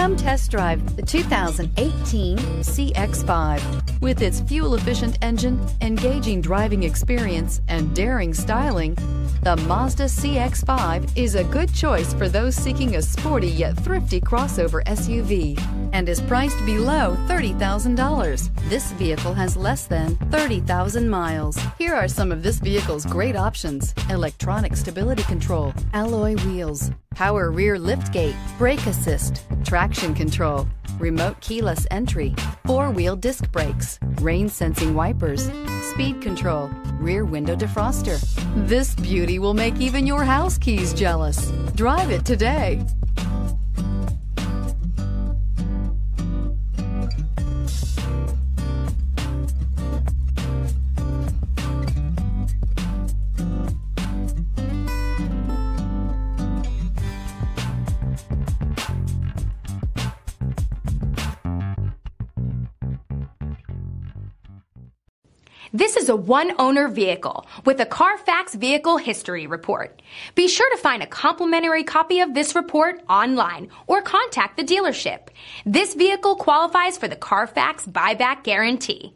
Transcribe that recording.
Come test drive the 2018 CX-5. With its fuel-efficient engine, engaging driving experience, and daring styling, the Mazda CX-5 is a good choice for those seeking a sporty yet thrifty crossover SUV and is priced below $30,000. This vehicle has less than 30,000 miles. Here are some of this vehicle's great options: electronic stability control, alloy wheels, power rear liftgate, brake assist, traction control, remote keyless entry, four-wheel disc brakes, rain sensing wipers, speed control, rear window defroster. This beauty will make even your house keys jealous. Drive it today. This is a one-owner vehicle with a Carfax Vehicle History Report. Be sure to find a complimentary copy of this report online or contact the dealership. This vehicle qualifies for the Carfax Buyback Guarantee.